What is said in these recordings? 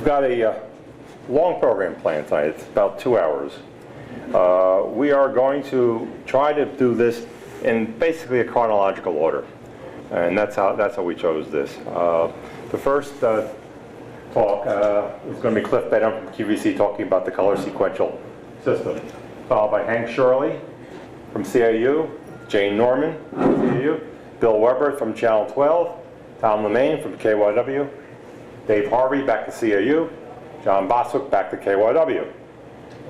We've got a long program planned tonight. It's about 2 hours. We are going to try to do this in basically a chronological order, and that's how we chose this. The first talk is going to be Cliff Benham from QVC talking about the color sequential system, followed by Hank Shirley from CAU, Jane Norman from CAU, Bill Weber from Channel 12, Tom Lemaine from KYW, Dave Harvey back to CAU, John Boswick back to KYW.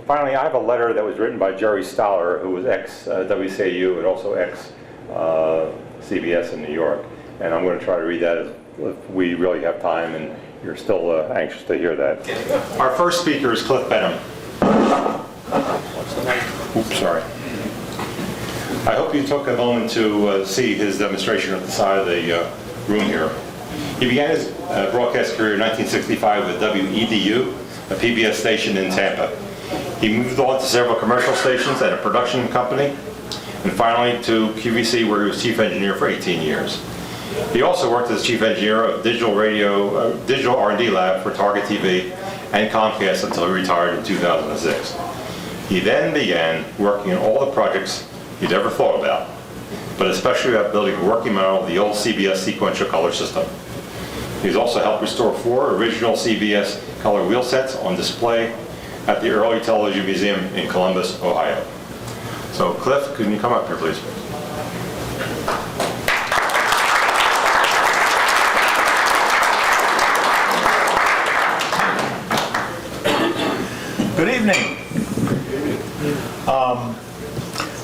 Finally, I have a letter that was written by Jerry Stoller, who was ex-WCAU and also ex-CBS in New York. And I'm going to try to read that if we really have time and you're still anxious to hear that. Our first speaker is Cliff Benham. Oops, sorry. I hope you took a moment to see his demonstration at the side of the room here. He began his broadcast career in 1965 with WEDU, a PBS station in Tampa. He moved on to several commercial stations and a production company, and finally to QVC, where he was chief engineer for 18 years. He also worked as chief engineer of digital R&D lab for Target TV and Comcast until he retired in 2006. He then began working on all the projects he'd ever thought about, but especially about building a working model of the old CBS sequential color system. He's also helped restore 4 original CBS color wheel sets on display at the Early Television Museum in Columbus, Ohio. So Cliff, can you come up here, please? Good evening.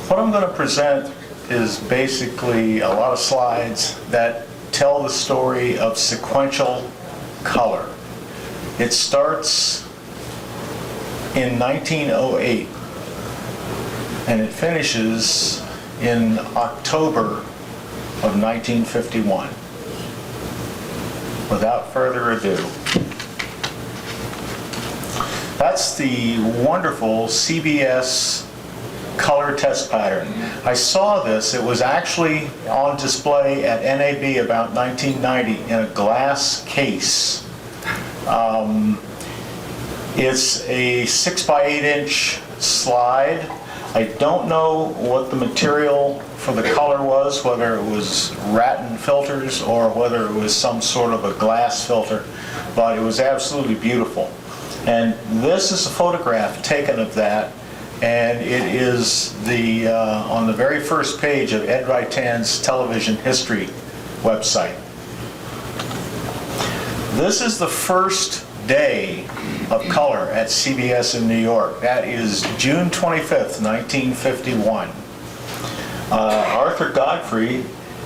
What I'm going to present is basically a lot of slides that tell the story of sequential color. It starts in 1908 and it finishes in October of 1951. Without further ado, that's the wonderful CBS color test pattern. I saw this. It was actually on display at NAB about 1990 in a glass case. It's a 6x8 inch slide. I don't know what the material for the color was, whether it was rattan filters or whether it was some sort of a glass filter, but it was absolutely beautiful. And this is a photograph taken of that, and it is on the very first page of Ed Reitan's television history website. This is the first day of color at CBS in New York. That is June 25th, 1951. Arthur Godfrey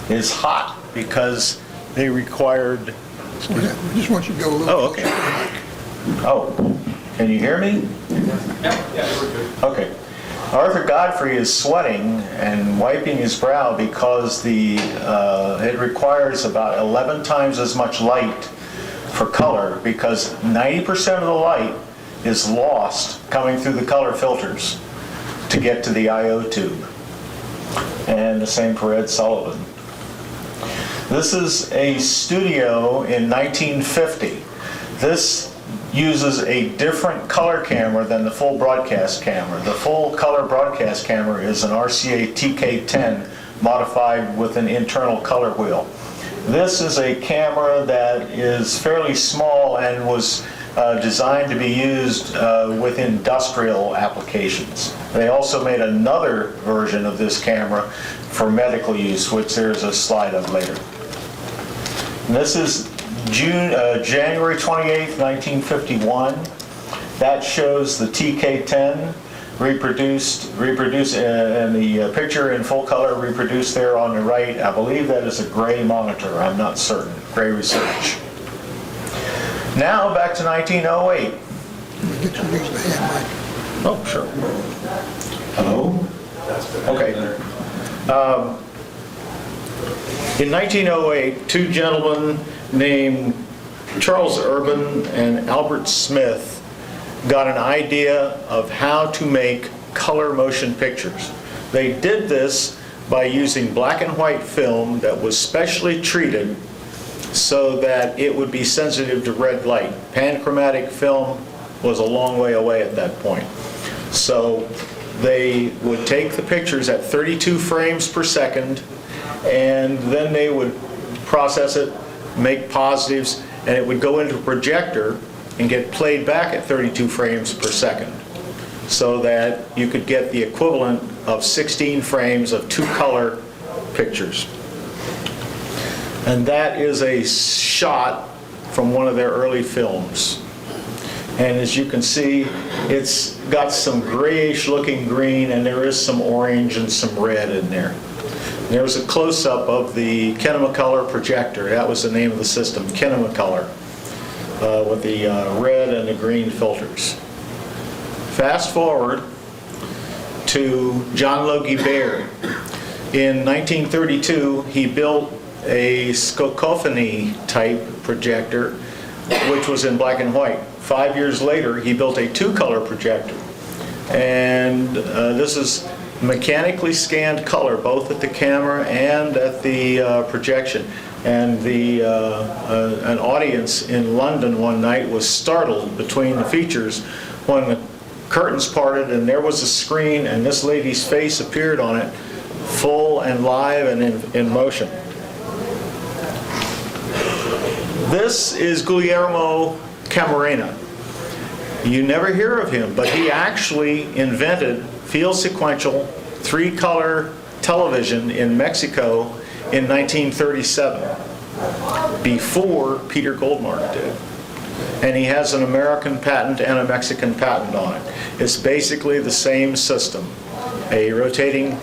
is hot because they required... We just want you to go a little Oh, okay. Oh, can you hear me? Yeah, we're good. Okay. Arthur Godfrey is sweating and wiping his brow because it requires about 11 times as much light for color, because 90% of the light is lost coming through the color filters to get to the I/O tube. And the same for Ed Sullivan. This is a studio in 1950. This uses a different color camera than the full broadcast camera. The full color broadcast camera is an RCA TK10 modified with an internal color wheel. This is a camera that is fairly small and was designed to be used with industrial applications. They also made another version of this camera for medical use, which there's a slide of later. And this is January 28th, 1951. That shows the TK10 reproduced and the picture in full color reproduced there on the right. I believe that is a gray monitor. I'm not certain. Gray Research. Now back to 1908. Get you to use the hand mic. Oh, sure. Hello? Okay. In 1908, 2 gentlemen named Charles Urban and Albert Smith got an idea of how to make color motion pictures. They did this by using black and white film that was specially treated so that it would be sensitive to red light. Panchromatic film was a long way away at that point. So they would take the pictures at 32 frames per second, and then they would process it, make positives, and it would go into a projector and get played back at 32 frames per second, so that you could get the equivalent of 16 frames of two-color pictures. And that is a shot from one of their early films. And as you can see, it's got some grayish looking green, and there is some orange and some red in there. There's a close-up of the Kenema Color Projector. That was the name of the system, Kenema Color, with the red and the green filters. Fast forward to John Logie Baird. In 1932, he built a Scocophony type projector, which was in black and white. 5 years later, he built a two-color projector. And this is mechanically scanned color, both at the camera and at the projection. And an audience in London one night was startled between the features when the curtains parted and there was a screen and this lady's face appeared on it, full and live and in motion. This is Guillermo Camarena. You never hear of him, but he actually invented field sequential 3-color television in Mexico in 1937, before Peter Goldmark did. And he has an American patent and a Mexican patent on it. It's basically the same system. A rotating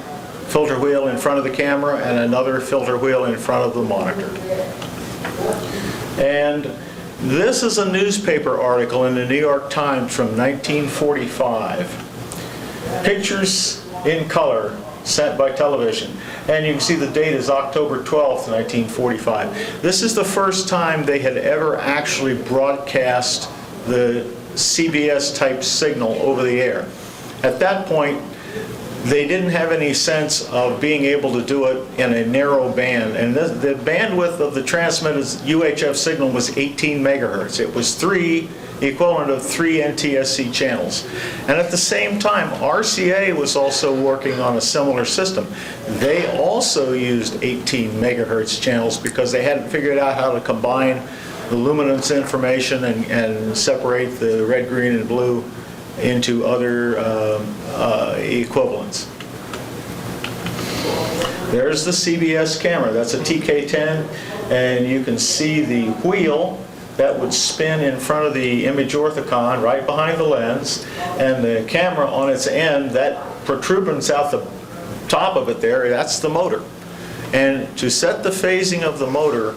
filter wheel in front of the camera and another filter wheel in front of the monitor. And this is a newspaper article in the New York Times from 1945. Pictures in color sent by television. And you can see the date is October 12th, 1945. This is the first time they had ever actually broadcast the CBS type signal over the air. At that point, they didn't have any sense of being able to do it in a narrow band. And the bandwidth of the transmitted UHF signal was 18 megahertz. It was the equivalent of 3 NTSC channels. And at the same time, RCA was also working on a similar system. They also used 18 megahertz channels because they hadn't figured out how to combine the luminance information and separate the red, green, and blue into other equivalents. There's the CBS camera. That's a TK10, and you can see the wheel that would spin in front of the image orthicon right behind the lens, and the camera on its end, that protuberance out the top of it there, that's the motor. And to set the phasing of the motor,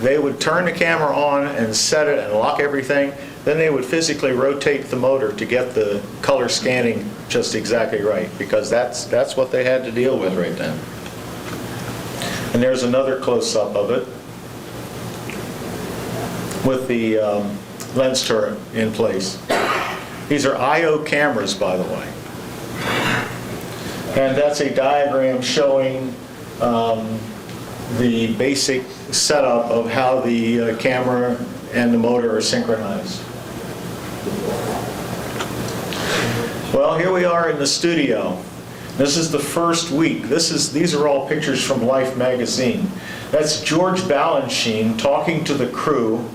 they would turn the camera on and set it and lock everything. Then they would physically rotate the motor to get the color scanning just exactly right, because that's what they had to deal with right then. And there's another close-up of it with the lens turret in place. These are I/O cameras, by the way. And that's a diagram showing the basic setup of how the camera and the motor are synchronized. Well, here we are in the studio. This is the first week. These are all pictures from Life magazine. That's George Balanchine talking to the crew.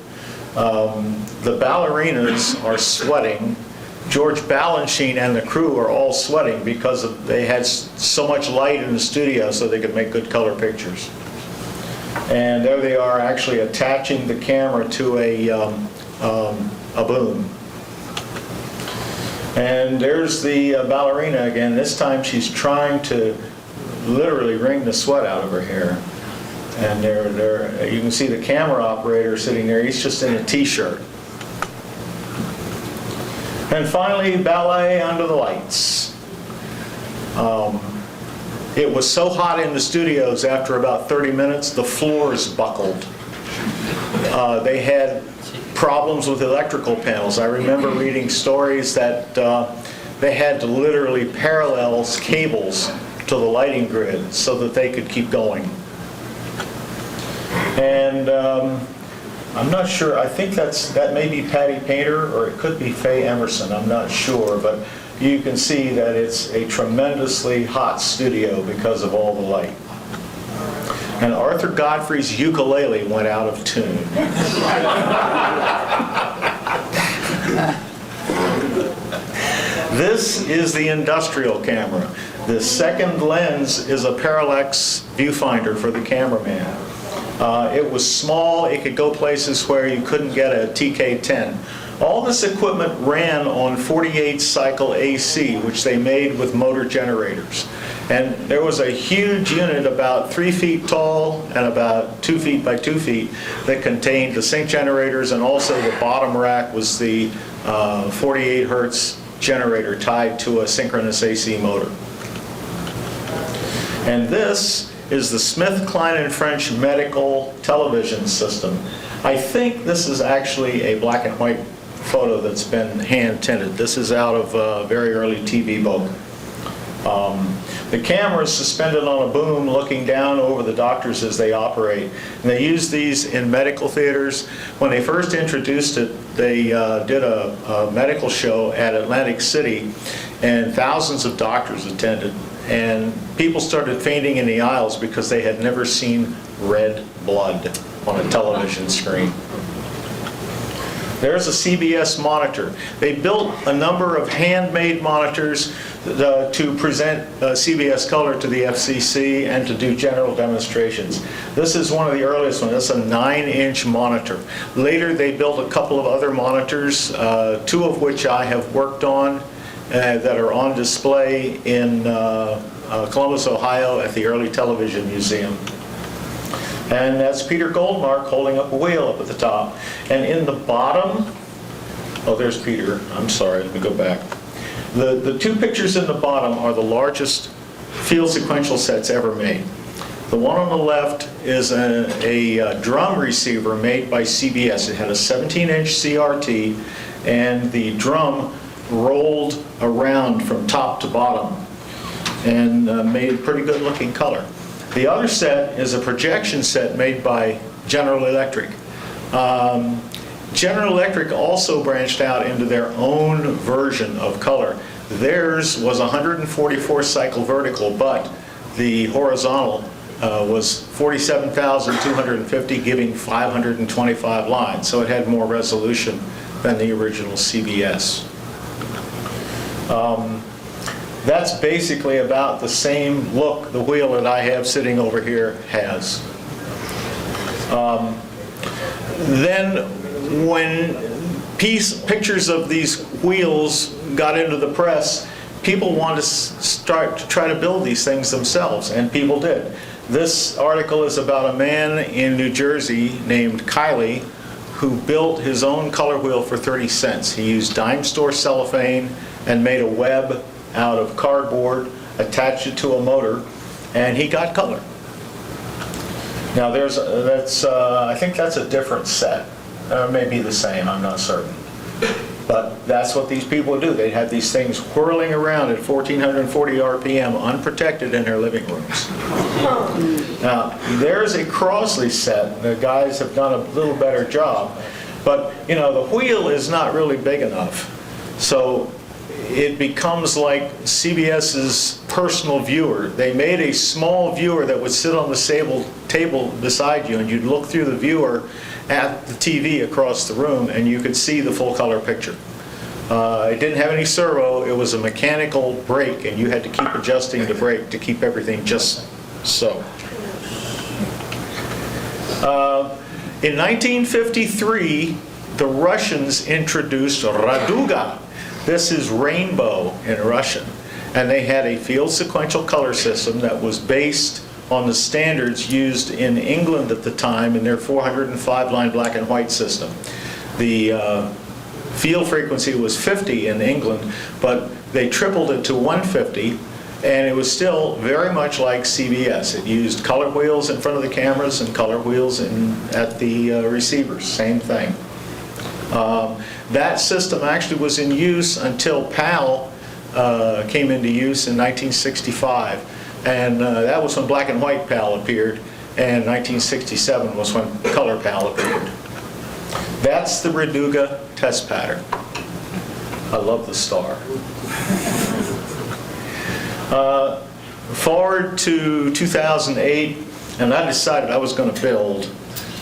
The ballerinas are sweating. George Balanchine and the crew are all sweating because they had so much light in the studio so they could make good color pictures. And there they are actually attaching the camera to a boom. And there's the ballerina again. This time she's trying to literally wring the sweat out of her hair. And you can see the camera operator sitting there. He's just in a t-shirt. And finally, ballet under the lights. It was so hot in the studios after about 30 minutes, the floors buckled. They had problems with electrical panels. I remember reading stories that they had to literally parallel cables to the lighting grid so that they could keep going. And I'm not sure, I think that may be Patty Painter, or it could be Faye Emerson, I'm not sure, but you can see that it's a tremendously hot studio because of all the light. And Arthur Godfrey's ukulele went out of tune. This is the industrial camera. The second lens is a parallax viewfinder for the cameraman. It was small, it could go places where you couldn't get a TK10. All this equipment ran on 48 cycle AC, which they made with motor generators. And there was a huge unit about 3 feet tall and about 2 feet by 2 feet that contained the sync generators, and also the bottom rack was the 48 hertz generator tied to a synchronous AC motor. And this is the Smith, Kline & French medical television system. I think this is actually a black and white photo that's been hand tinted. This is out of a very early TV book. The camera is suspended on a boom looking down over the doctors as they operate. And they use these in medical theaters. When they first introduced it, they did a medical show at Atlantic City, and thousands of doctors attended. And people started fainting in the aisles because they had never seen red blood on a television screen. There's a CBS Monitor. They built a number of handmade monitors to present CBS Color to the FCC and to do general demonstrations. This is one of the earliest ones. It's a 9-inch monitor. Later they built a couple of other monitors, 2 of which I have worked on that are on display in Columbus, Ohio at the Early Television Museum. And that's Peter Goldmark holding up a wheel up at the top. And in the bottom, oh, there's Peter. I'm sorry, let me go back. The 2 pictures in the bottom are the largest field sequential sets ever made. The one on the left is a drum receiver made by CBS. It had a 17-inch CRT, and the drum rolled around from top to bottom and made pretty good looking color. The other set is a projection set made by General Electric. General Electric also branched out into their own version of color. Theirs was 144 cycle vertical, but the horizontal was 47,250, giving 525 lines. So it had more resolution than the original CBS. That's basically about the same look the wheel that I have sitting over here has. Then when pictures of these wheels got into the press, people wanted to start to try to build these things themselves, and people did. This article is about a man in New Jersey named Kyle who built his own color wheel for 30 cents. He used dime store cellophane and made a web out of cardboard, attached it to a motor, and he got color. Now I think that's a different set. Or maybe the same, I'm not certain. But that's what these people do. They had these things whirling around at 1440 RPM unprotected in their living rooms. Now, there's a Crossley set. The guys have done a little better job. But, you know, the wheel is not really big enough. So it becomes like CBS's personal viewer. They made a small viewer that would sit on the table beside you, and you'd look through the viewer at the TV across the room, and you could see the full color picture. It didn't have any servo. It was a mechanical brake, and you had to keep adjusting the brake to keep everything just so. In 1953, the Russians introduced Raduga. This is rainbow in Russian. And they had a field sequential color system that was based on the standards used in England at the time in their 405-line black and white system. The field frequency was 50 in England, but they tripled it to 150, and it was still very much like CBS. It used color wheels in front of the cameras and color wheels at the receivers, same thing. That system actually was in use until PAL came into use in 1965. And that was when black and white PAL appeared, and 1967 was when color PAL appeared. That's the Reduga test pattern. I love the star. Forward to 2008, and I decided I was going to build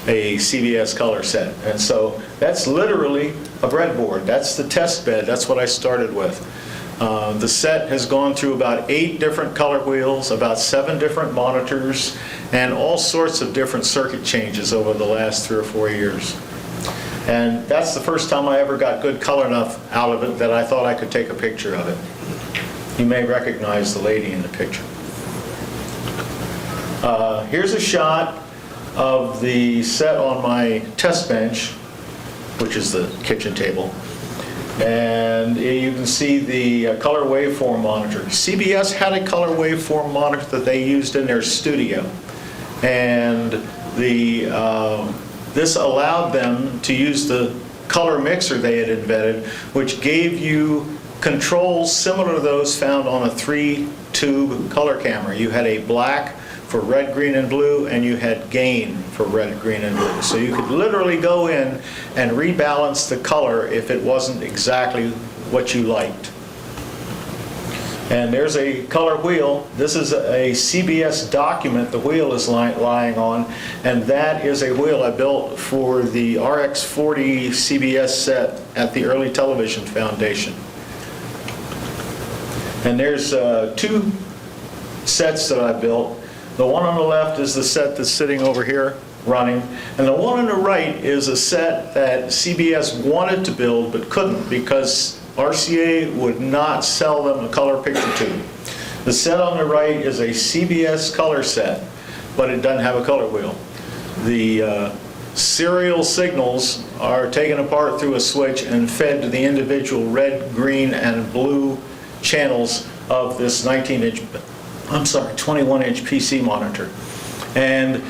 a CBS color set. And so that's literally a breadboard. That's the test bed. That's what I started with. The set has gone through about 8 different color wheels, about 7 different monitors, and all sorts of different circuit changes over the last 3 or 4 years. And that's the first time I ever got good color enough out of it that I thought I could take a picture of it. You may recognize the lady in the picture. Here's a shot of the set on my test bench, which is the kitchen table. And you can see the color waveform monitor. CBS had a color waveform monitor that they used in their studio. And this allowed them to use the color mixer they had invented, which gave you controls similar to those found on a 3-tube color camera. You had a black for red, green, and blue, and you had gain for red, green, and blue. So you could literally go in and rebalance the color if it wasn't exactly what you liked. And there's a color wheel. This is a CBS document the wheel is lying on, and that is a wheel I built for the RX40 CBS set at the Early Television Foundation. And there's 2 sets that I built. The one on the left is the set that's sitting over here running, and the one on the right is a set that CBS wanted to build but couldn't because RCA would not sell them a color picture tube. The set on the right is a CBS color set, but it doesn't have a color wheel. The serial signals are taken apart through a switch and fed to the individual red, green, and blue channels of this 21-inch PC monitor. And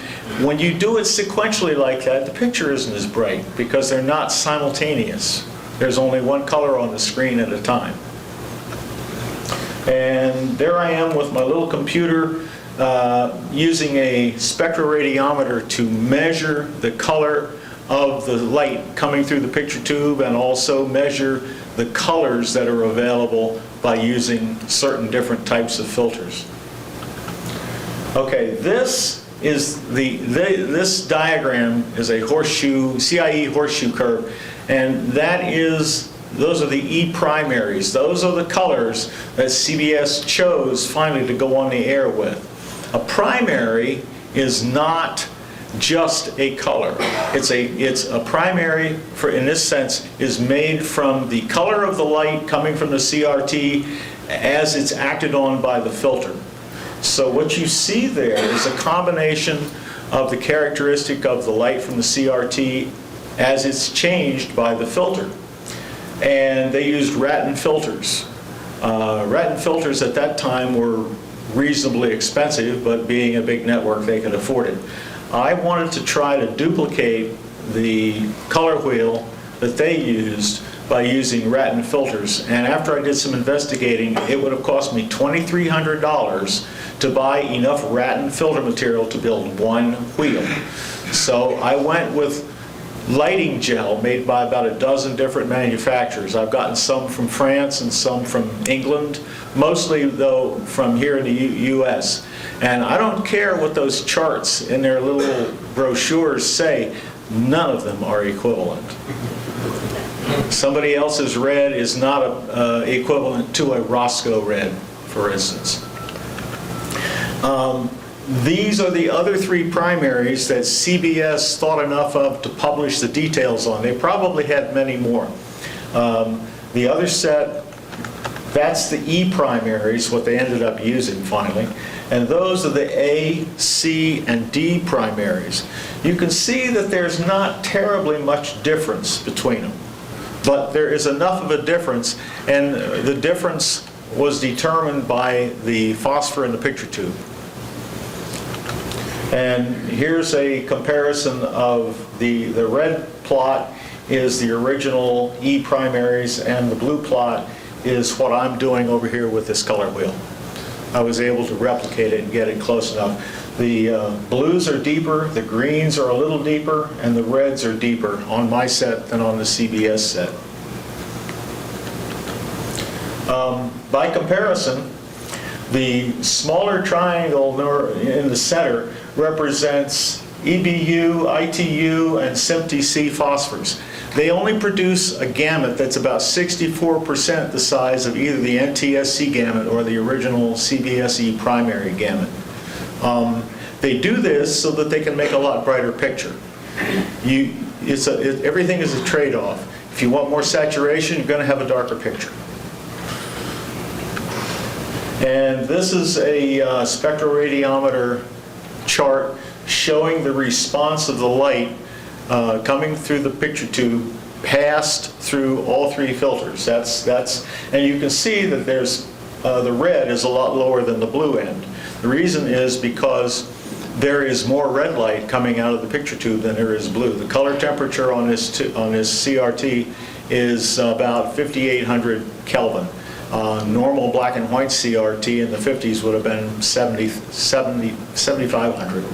when you do it sequentially like that, the picture isn't as bright because they're not simultaneous. There's only one color on the screen at a time. And there I am with my little computer using a spectroradiometer to measure the color of the light coming through the picture tube and also measure the colors that are available by using certain different types of filters. Okay, this this diagram is a horseshoe, CIE horseshoe curve, and those are the E primaries. Those are the colors that CBS chose finally to go on the air with. A primary is not just a color. It's a primary, in this sense, is made from the color of the light coming from the CRT as it's acted on by the filter. So what you see there is a combination of the characteristic of the light from the CRT as it's changed by the filter. And they used Ratten filters. Ratten filters at that time were reasonably expensive, but being a big network, they could afford it. I wanted to try to duplicate the color wheel that they used by using Ratten filters. And after I did some investigating, it would have cost me $2,300 to buy enough Ratten filter material to build one wheel. So I went with lighting gel made by about a dozen different manufacturers. I've gotten some from France and some from England, mostly though from here in the US. And I don't care what those charts in their little brochures say, none of them are equivalent. Somebody else's red is not equivalent to a Roscoe red, for instance. These are the other 3 primaries that CBS thought enough of to publish the details on. They probably had many more. The other set, that's the E primaries, what they ended up using finally. And those are the A, C, and D primaries. You can see that there's not terribly much difference between them. But there is enough of a difference, and the difference was determined by the phosphor in the picture tube. And here's a comparison of the red plot is the original E primaries, and the blue plot is what I'm doing over here with this color wheel. I was able to replicate it and get it close enough. The blues are deeper, the greens are a little deeper, and the reds are deeper on my set than on the CBS set. By comparison, the smaller triangle in the center represents EBU, ITU, and SMPTE phosphors. They only produce a gamut that's about 64% the size of either the NTSC gamut or the original CBSE primary gamut. They do this so that they can make a lot brighter picture. Everything is a trade-off. If you want more saturation, you're going to have a darker picture. And this is a spectroradiometer chart showing the response of the light coming through the picture tube passed through all three filters. And you can see that there's the red is a lot lower than the blue end. The reason is because there is more red light coming out of the picture tube than there is blue. The color temperature on this CRT is about 5,800 Kelvin. Normal black and white CRT in the 50s would have been 7,500.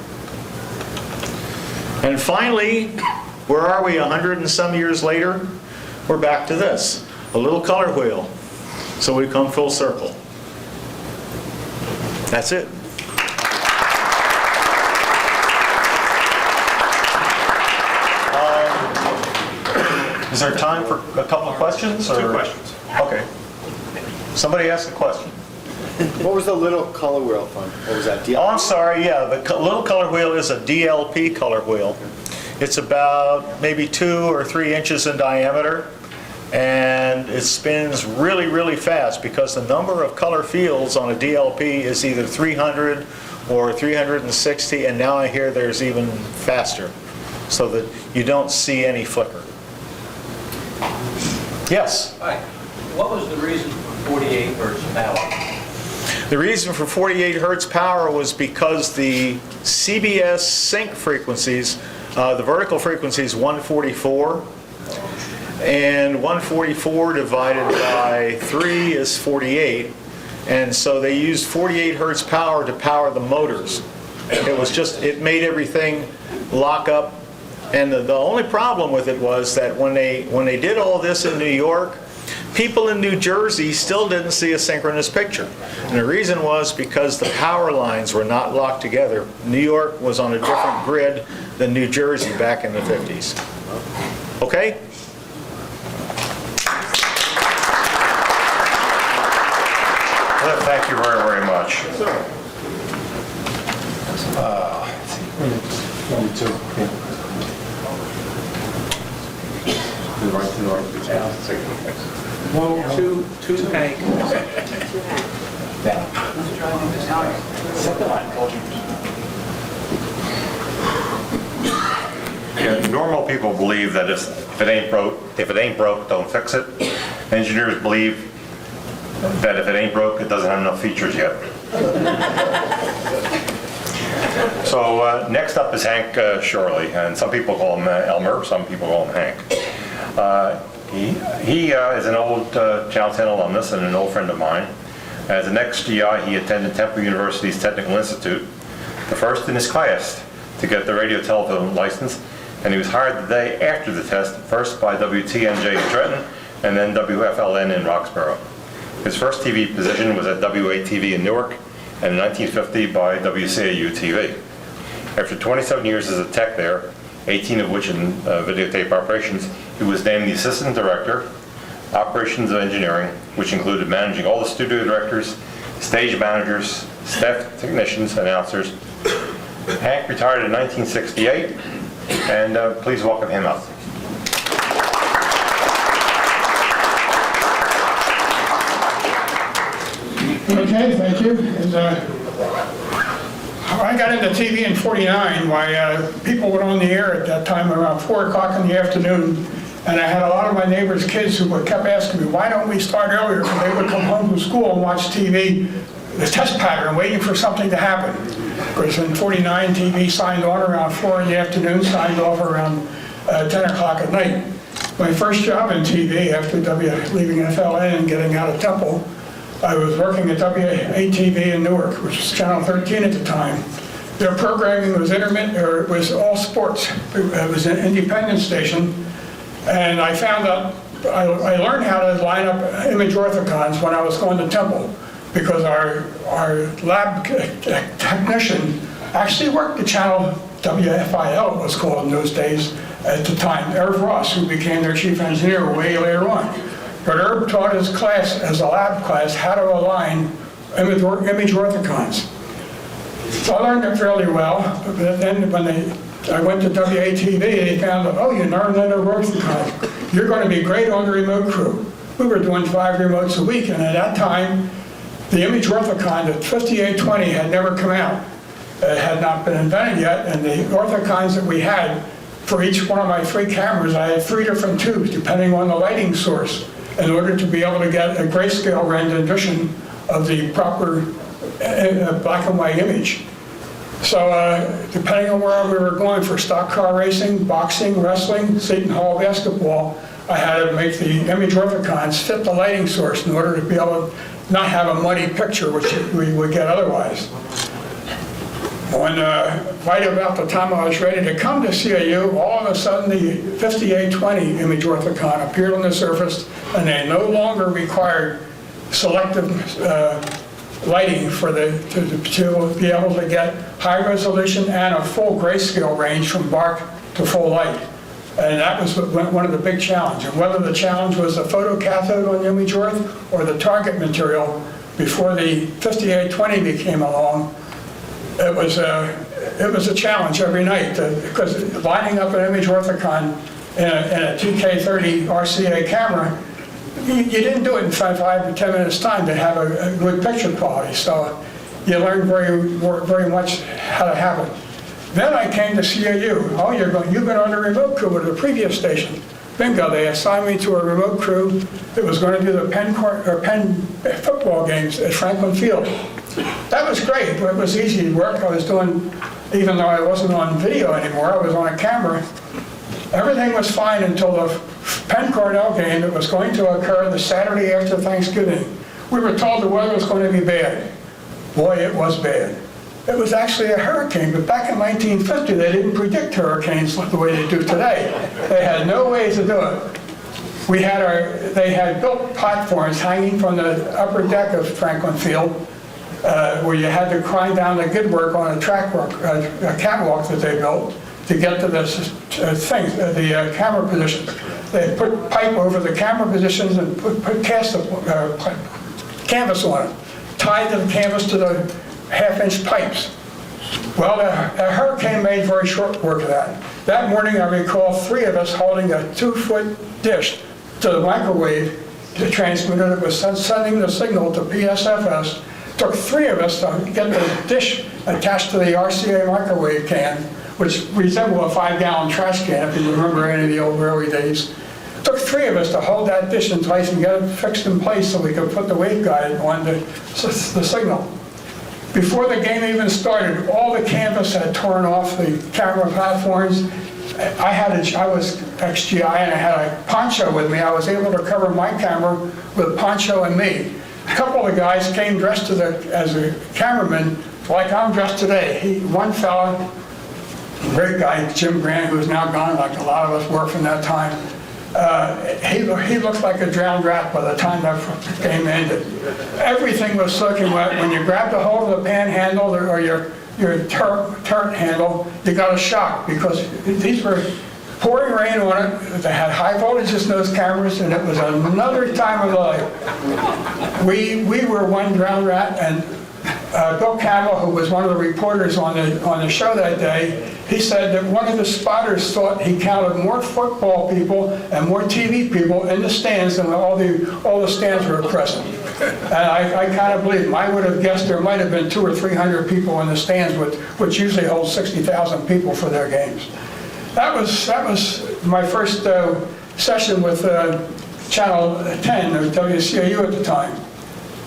And finally, where are we 100 and some years later? We're back to this, a little color wheel. So we've come full circle. That's it. Is there time for a couple of questions? Or? 2 questions. Okay. Somebody ask a question. What was the little color wheel from? What was that? Oh, I'm sorry, yeah, the little color wheel is a Dlp color wheel. It's about maybe 2 or 3 inches in diameter, and it spins really, really fast because the number of color fields on a Dlp is either 300 or 360, and now I hear there's even faster, so that you don't see any flicker. Yes? Hi. What was the reason for 48 hertz power? The reason for 48 hertz power was because the CBS sync frequencies, the vertical frequency is 144, and 144 divided by 3 is 48, and so they used 48 hertz power to power the motors. It made everything lock up, and the only problem with it was that when they did all this in New York, people in New Jersey still didn't see a synchronous picture. And the reason was because the power lines were not locked together. New York was on a different grid than New Jersey back in the 50s. Okay? Well, thank you very, very much. Well, two tank. Yeah, normal people believe that if it ain't broke, don't fix it. Engineers believe that if it ain't broke, it doesn't have enough features yet. So next up is Hank Shirley, and some people call him Elmer, some people call him Hank. He is an old Johnstown alumnus and an old friend of mine. As an ex-GI, he attended Temple University's Technical Institute, the first in his class to get the radio telephone license, and he was hired the day after the test, first by WTNJ in Trenton, and then WFLN in Roxborough. His first TV position was at WATV in Newark, and in 1950 by WCAU TV. After 27 years as a tech there, 18 of which in videotape operations, he was named the Assistant Director, Operations of Engineering, which included managing all the studio directors, stage managers, staff technicians, announcers. Hank retired in 1968, and please welcome him up. Okay, thank you. And, I got into TV in '49. My people went on the air at that time around 4 o'clock in the afternoon, and I had a lot of my neighbors' kids who kept asking me, why don't we start earlier? Because they would come home from school and watch TV, the test pattern, waiting for something to happen. Because in '49, TV signed on around 4 in the afternoon, signed off around 10 o'clock at night. My first job in TV after leaving FLN and getting out of Temple, I was working at WATV in Newark, which was Channel 13 at the time. Their programming was intermittent, or it was all sports. It was an independent station, and I found out, I learned how to line up image orthicons when I was going to Temple, because our lab technician actually worked the channel WFIL, it was called in those days at the time. Irv Ross, who became their chief engineer way later on. But Irv taught his class, as a lab class, how to align image orthicons. So I learned it fairly well, but then when I went to WATV, they found out, oh, you learned that orthicons. You're going to be great on the remote crew. We were doing 5 remotes a week, and at that time, the image orthicon, the 5820, had never come out. It had not been invented yet, and the orthicons that we had, for each one of my 3 cameras, I had 3 different tubes, depending on the lighting source, in order to be able to get a grayscale rendition of the proper black and white image. So depending on where we were going for stock car racing, boxing, wrestling, Seton Hall basketball, I had to make the image orthicons fit the lighting source in order to be able to not have a muddy picture, which we would get otherwise. When right about the time I was ready to come to CAU, all of a sudden the 5820 image orthicon appeared on the surface, and they no longer required selective lighting for to be able to get high resolution and a full grayscale range from dark to full light. And that was one of the big challenges. And whether the challenge was the photocathode on the image orth or the target material, before the 5820 became along, it was a challenge every night, because lining up an image orthicon in a 2K30 RCA camera, you didn't do it in 5 to 10 minutes time to have a good picture quality. So you learned very much how to have it. Then I came to CAU. Oh, you've been on the remote crew with the previous station. Bingo, they assigned me to a remote crew that was going to do the Penn football games at Franklin Field. That was great. It was easy work. I was doing, even though I wasn't on video anymore, I was on a camera. Everything was fine until the Penn Cornell game that was going to occur the Saturday after Thanksgiving. We were told the weather was going to be bad. Boy, it was bad. It was actually a hurricane, but back in 1950, they didn't predict hurricanes like the way they do today. They had no way to do it. They had built platforms hanging from the upper deck of Franklin Field, where you had to climb down the good work on a catwalk that they built to get to the camera positions. They put pipe over the camera positions and cast the canvas on it, tied the canvas to the half-inch pipes. Well, a hurricane made very short work of that. That morning, I recall 3 of us holding a 2-foot dish to the microwave. The transmitter that was sending the signal to PSFS. Took 3 of us to get the dish attached to the RCA microwave can, which resembled a 5-gallon trash can, if you remember any of the old early days. Took 3 of us to hold that dish in place and get it fixed in place so we could put the waveguide on the signal. Before the game even started, all the canvas had torn off the camera platforms. I was XGI and I had a poncho with me. I was able to cover my camera with a poncho and me. A couple of the guys came dressed as a cameraman, like I'm dressed today. One fella, great guy, Jim Grant, who's now gone, like a lot of us were from that time. He looked like a drowned rat by the time that game ended. Everything was soaking wet. When you grabbed a hold of the pan handle or your turret handle, you got a shock, because these were pouring rain on it. They had high voltages in those cameras, and it was another time of life. We were one drowned rat, and Bill Campbell, who was one of the reporters on the show that day, he said that one of the spotters thought he counted more football people and more TV people in the stands than all the stands were present. And I kind of believe him. I would have guessed there might have been 200 or 300 people in the stands, which usually holds 60,000 people for their games. That was my first session with Channel 10 of WCAU at the time.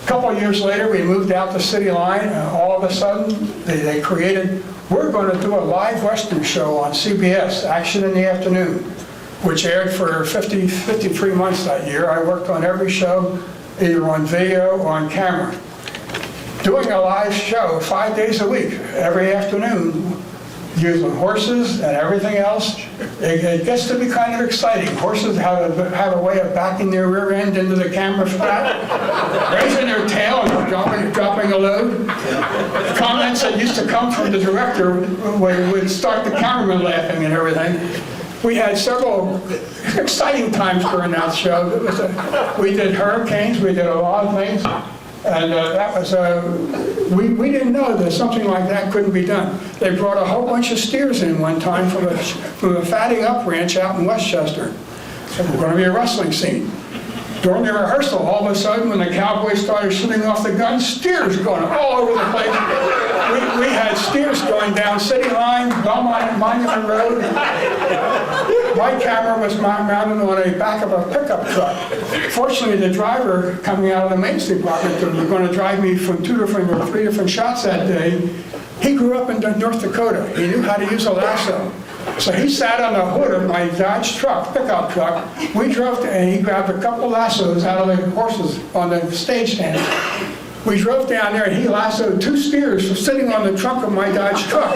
A couple of years later, we moved out to City Line, and all of a sudden, they created, we're going to do a live Western show on CBS, Action in the Afternoon, which aired for 53 months that year. I worked on every show, either on video or on camera. doing a live show 5 days a week, every afternoon, using horses and everything else. It gets to be kind of exciting. Horses have a way of backing their rear end into the camera flat, raising their tail and dropping a load. Comments that used to come from the director would start the cameraman laughing and everything. We had several exciting times during that show. We did hurricanes, we did a lot of things, and that was, we didn't know that something like that couldn't be done. They brought a whole bunch of steers in one time from a fatting up ranch out in Westchester. It was going to be a wrestling scene. During the rehearsal, all of a sudden, when the cowboys started shooting off the guns, steers going all over the place. We had steers going down City Line, Belmont Monument Road. My camera was mounted on the back of a pickup truck. Fortunately, the driver coming out of the maintenance department that was going to drive me from 2 or 3 different shots that day, he grew up in North Dakota. He knew how to use a lasso. So he sat on the hood of my Dodge truck, pickup truck. We drove to, and he grabbed a couple lassos out of the horses on the stagehand. We drove down there and he lassoed 2 steers for sitting on the trunk of my Dodge truck,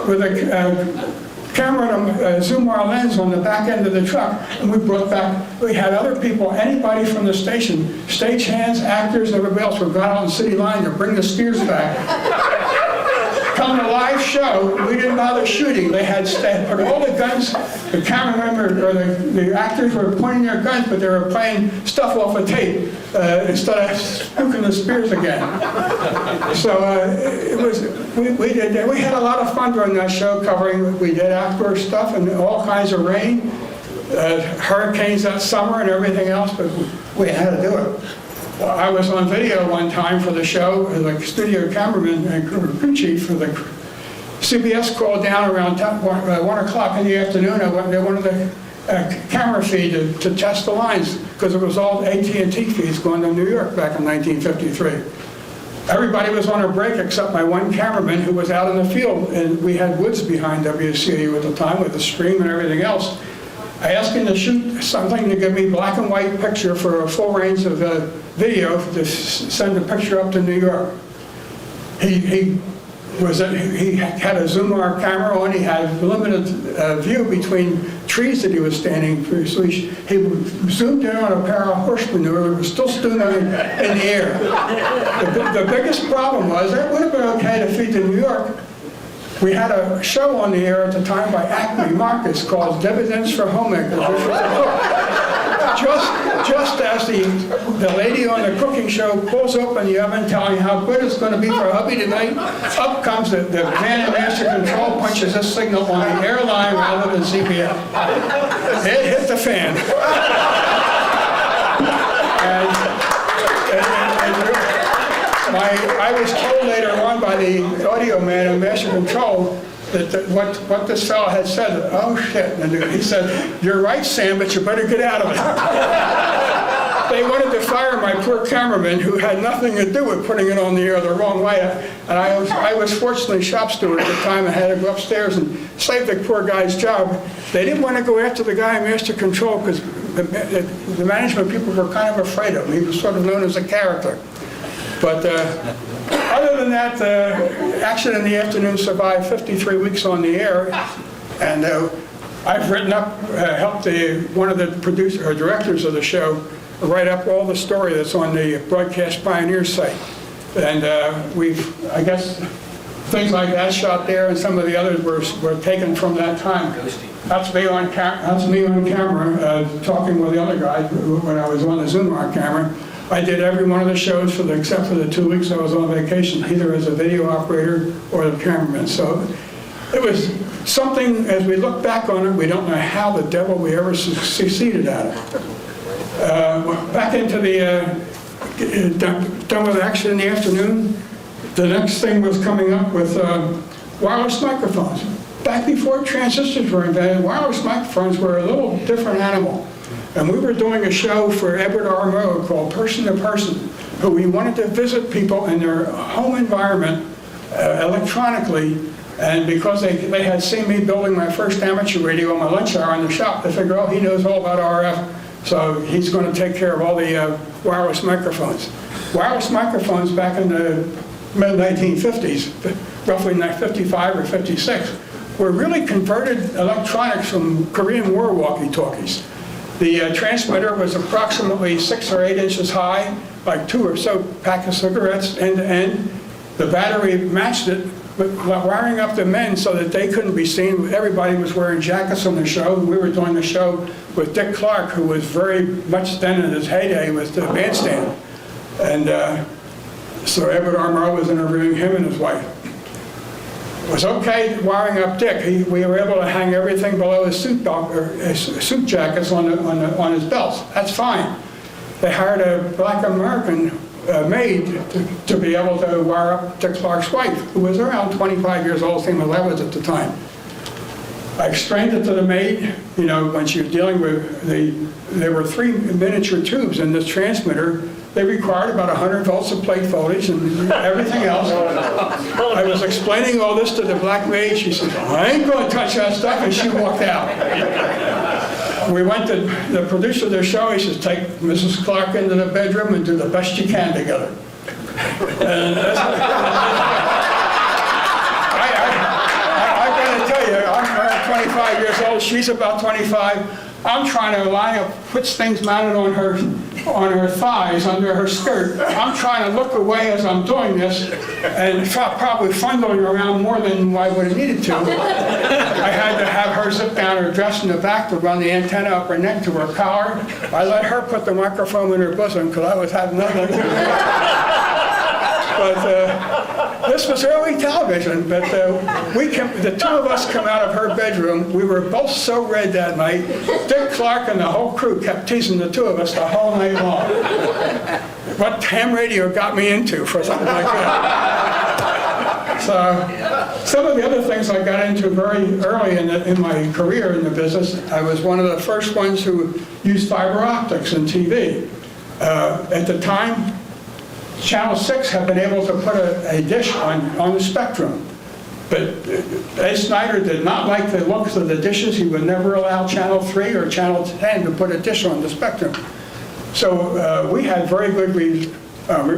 with a camera and a zoom our lens on the back end of the truck, and we brought back, we had other people, anybody from the station, stagehands, actors, and everybody else, were going out on City Line to bring the steers back. Come to a live show, we didn't bother shooting. They had put all the guns, the cameramen or the actors were pointing their guns, but they were playing stuff off a tape instead of spooking the spears again. So we had a lot of fun during that show covering, we did outdoor stuff and all kinds of rain, hurricanes that summer and everything else, but we had to do it. I was on video one time for the show, the studio cameraman and crew chief for the CBS called down around 1 o'clock in the afternoon. They wanted the camera feed to test the lines because it was all AT&T feeds going to New York back in 1953. Everybody was on a break except my one cameraman who was out in the field, and we had woods behind WCAU at the time with the stream and everything else. I asked him to shoot something to give me black and white picture for a full range of video to send a picture up to New York. He had a zoom R camera on. He had limited view between trees that he was standing through. So he zoomed in on a pair of horse manure that was still stood in the air. The biggest problem was that would have been okay to feed to New York. We had a show on the air at the time by Acme Marcus called Dividends for Homemakers, which was a book. Just as the lady on the cooking show pulls open the oven telling how good it's going to be for hubby tonight, up comes the man in master control, punches this signal on the airline rather than CBS. It hit the fan. I was told later on by the audio man in master control that what this fellow had said, oh shit, and he said, you're right, Sam, but you better get out of it. They wanted to fire my poor cameraman who had nothing to do with putting it on the air the wrong way, and I was fortunately shop steward at the time and had to go upstairs and save the poor guy's job. They didn't want to go after the guy in master control because the management people were kind of afraid of him. He was sort of known as a character. But other than that, Action in the Afternoon survived 53 weeks on the air, and I've written up, helped one of the producers or directors of the show write up all the story that's on the Broadcast Pioneers site. And I guess, things like that shot there, and some of the others were taken from that time. That's me on camera talking with the other guy when I was on the Zoom R camera. I did every one of the shows except for the 2 weeks I was on vacation, either as a video operator or the cameraman. So it was something, as we look back on it, we don't know how the devil we ever succeeded at it. Back into done with Action in the Afternoon, the next thing was coming up with wireless microphones. Back before transistors were invented, wireless microphones were a little different animal. And we were doing a show for Edward R. Murrow called Person to Person, who we wanted to visit people in their home environment electronically. And because they had seen me building my first amateur radio on my lunch hour in the shop, they figured, oh, he knows all about RF, so he's going to take care of all the wireless microphones. wireless microphones back in the mid-1950s, roughly 55 or 56, were really converted electronics from Korean War walkie-talkies. The transmitter was approximately 6 or 8 inches high, like 2 or so packs of cigarettes end to end. The battery matched it, but wiring up the men so that they couldn't be seen. Everybody was wearing jackets on the show. We were doing the show with Dick Clark, who was very much then in his heyday with the bandstand. And so Edward R. Murrow was interviewing him and his wife. It was okay wiring up Dick. We were able to hang everything below his suit jackets on his belts. That's fine. They hired a black American maid to be able to wire up Dick Clark's wife, who was around 25 years old, same as I was at the time. I explained it to the maid, you know, when she was dealing with there were 3 miniature tubes in this transmitter. They required about 100 volts of plate voltage and everything else. I was explaining all this to the black maid. She said, I ain't going to touch that stuff, and she walked out. We went to the producer of the show. He says, take Mrs. Clark into the bedroom and do the best you can together. And I got to tell you, I'm 25 years old. She's about 25. I'm trying to line up, put things mounted on her thighs, under her skirt. I'm trying to look away as I'm doing this, and probably fumbling around more than I would have needed to. I had to have her zip down her dress in the back to run the antenna up her neck to her collar. I let her put the microphone in her bosom because I was having nothing to do with it. But this was early television, but the 2 of us come out of her bedroom. We were both so red that night. Dick Clark and the whole crew kept teasing the 2 of us the whole night long. What ham radio got me into for something like that? So some of the other things I got into very early in my career in the business, I was one of the first ones who used fiber optics in TV. At the time, Channel 6 had been able to put a dish on the spectrum. But Ed Snyder did not like the looks of the dishes. He would never allow Channel 3 or Channel 10 to put a dish on the spectrum. So we had very good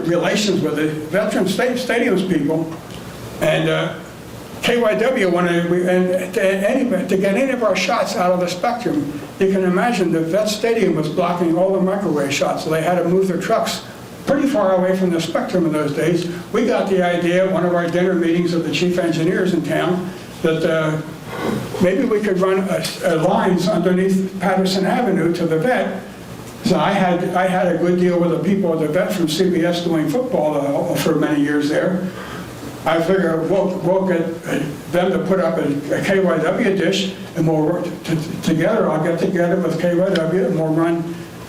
relations with the Veteran Stadiums people. And KYW wanted, to get any of our shots out of the spectrum, you can imagine the Vet Stadium was blocking all the microwave shots, so they had to move their trucks pretty far away from the spectrum in those days. We got the idea at one of our dinner meetings of the chief engineers in town that maybe we could run lines underneath Patterson Avenue to the Vet. So I had a good deal with the people at the Vet from CBS doing football for many years there. I figure we'll get them to put up a KYW dish, and we'll work together. I'll get together with KYW and we'll run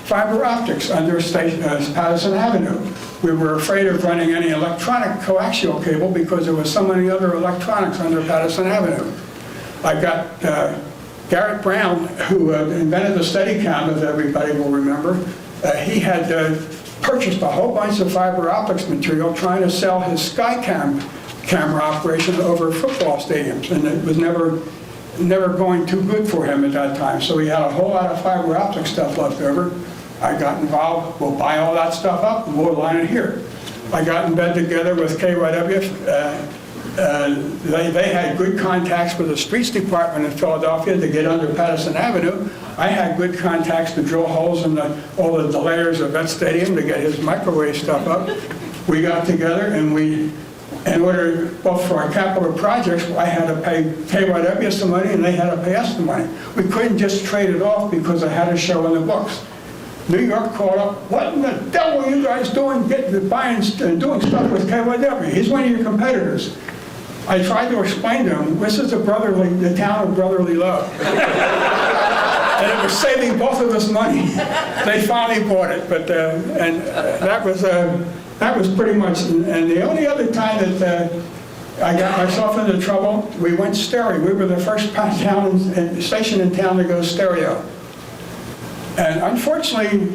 fiber optics under Patterson Avenue. We were afraid of running any electronic coaxial cable because there was so many other electronics under Patterson Avenue. I got Garrett Brown, who invented the Steadicam, as everybody will remember. He had purchased a whole bunch of fiber optics material trying to sell his Skycam camera operation over football stadiums, and it was never going too good for him at that time. So he had a whole lot of fiber optic stuff left over. I got involved. We'll buy all that stuff up and we'll line it here. I got in bed together with KYW. They had good contacts with the streets department in Philadelphia to get under Patterson Avenue. I had good contacts to drill holes in all the layers of Vet Stadium to get his microwave stuff up. We got together and in order, both for our capital projects, I had to pay KYW some money and they had to pay us the money. We couldn't just trade it off because I had a show in the books. New York called up, what in the devil are you guys doing, buying and doing stuff with KYW? He's one of your competitors. I tried to explain to him, this is the town of brotherly love. And it was saving both of us money. They finally bought it, but that was pretty much, and the only other time that I got myself into trouble, we went stereo. We were the first station in town to go stereo. And unfortunately,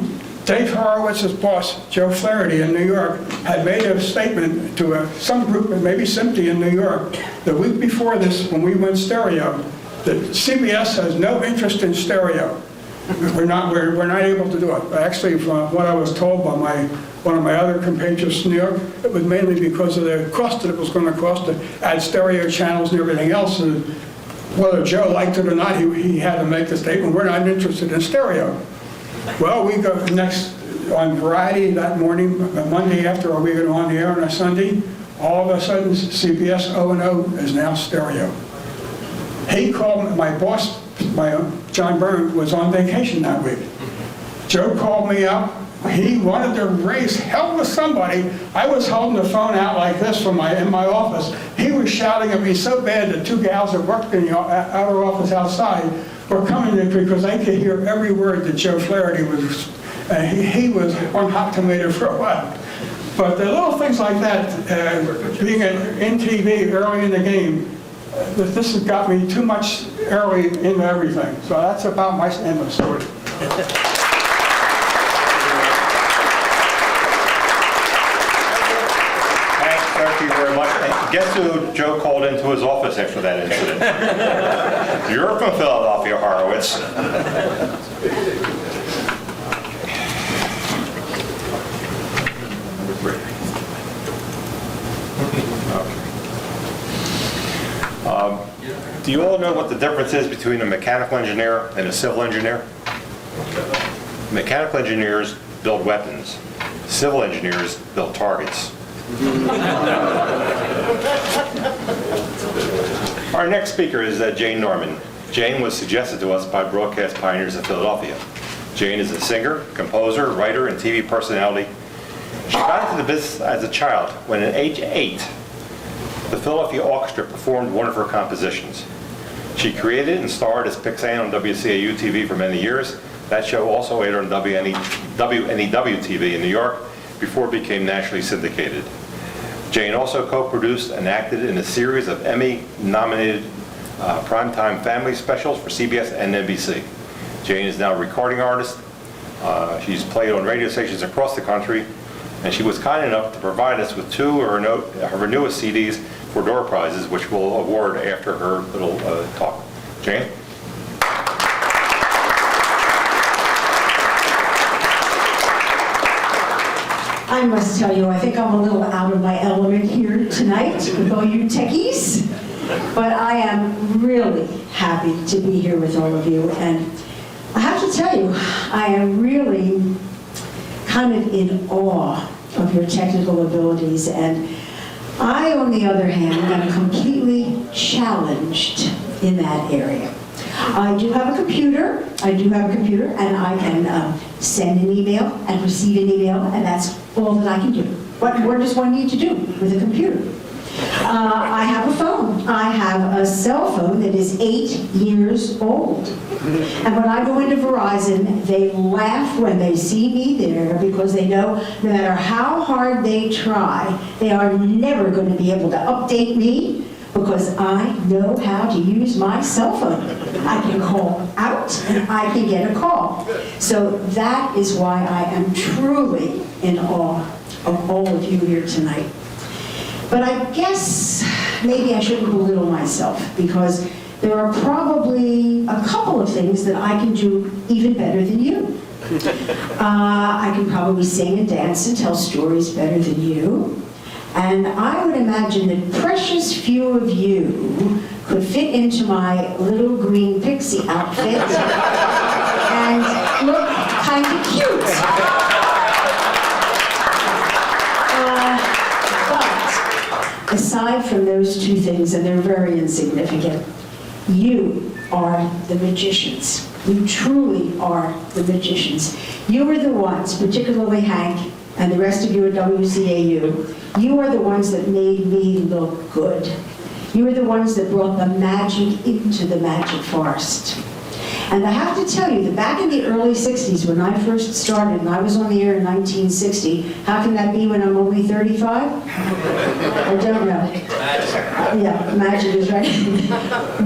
Dave Horowitz's boss, Joe Flaherty in New York, had made a statement to some group, maybe SMPTE in New York, the week before this, when we went stereo, that CBS has no interest in stereo. We're not able to do it. Actually, from what I was told by one of my other compatriots in New York, it was mainly because of the cost that it was going to cost to add stereo channels and everything else. And whether Joe liked it or not, he had to make the statement, we're not interested in stereo. Well, we go next on Variety that morning, Monday after we go on the air on a Sunday, all of a sudden CBS O&O is now stereo. He called me, my boss, John Byrne, was on vacation that week. Joe called me up. He wanted to raise hell with somebody. I was holding the phone out like this in my office. He was shouting at me so bad that two gals that worked in the outer office outside were coming in because they could hear every word that Joe Flaherty was. He was on hot tomato for a while. But the little things like that, being in TV early in the game, this has got me too much early into everything. So that's about my end of the story. Thank you very much. And guess who Joe called into his office after that incident? You're from Philadelphia, Horowitz. Do you all know what the difference is between a mechanical engineer and a civil engineer? Mechanical engineers build weapons. Civil engineers build targets. Our next speaker is Jane Norman. Jane was suggested to us by broadcast pioneers of Philadelphia. Jane is a singer, composer, writer, and TV personality. She got into the business as a child when at age 8, the Philadelphia Orchestra performed one of her compositions. She created and starred as Pixanne on WCAU TV for many years. That show also aired on WNEW TV in New York before it became nationally syndicated. Jane also co-produced and acted in a series of Emmy-nominated primetime family specials for CBS and NBC. Jane is now a recording artist. She's played on radio stations across the country, and she was kind enough to provide us with two of her newest CDs for door prizes, which we'll award after her little talk. Jane? I must tell you, I think I'm a little out of my element here tonight with all you techies, but I am really happy to be here with all of you. And I have to tell you, I am really kind of in awe of your technical abilities. And I, on the other hand, am completely challenged in that area. I do have a computer, and I can send an email and receive an email, and that's all that I can do. What more does one need to do with a computer? I have a phone. I have a cell phone that is 8 years old. And when I go into Verizon, they laugh when they see me there because they know no matter how hard they try, they are never going to be able to update me because I know how to use my cell phone. I can call out and I can get a call. So that is why I am truly in awe of all of you here tonight. But I guess maybe I shouldn't belittle myself because there are probably a couple of things that I can do even better than you. I can probably sing and dance and tell stories better than you. And I would imagine that precious few of you could fit into my little green pixie outfit and look kind of cute. But aside from those two things, and they're very insignificant, you are the magicians. You truly are the magicians. You are the ones, particularly Hank and the rest of you at WCAU, you are the ones that made me look good. You are the ones that brought the magic into the magic forest. And I have to tell you that back in the early 60s when I first started, and I was on the air in 1960, how can that be when I'm only 35? I don't know. Yeah, magic is right.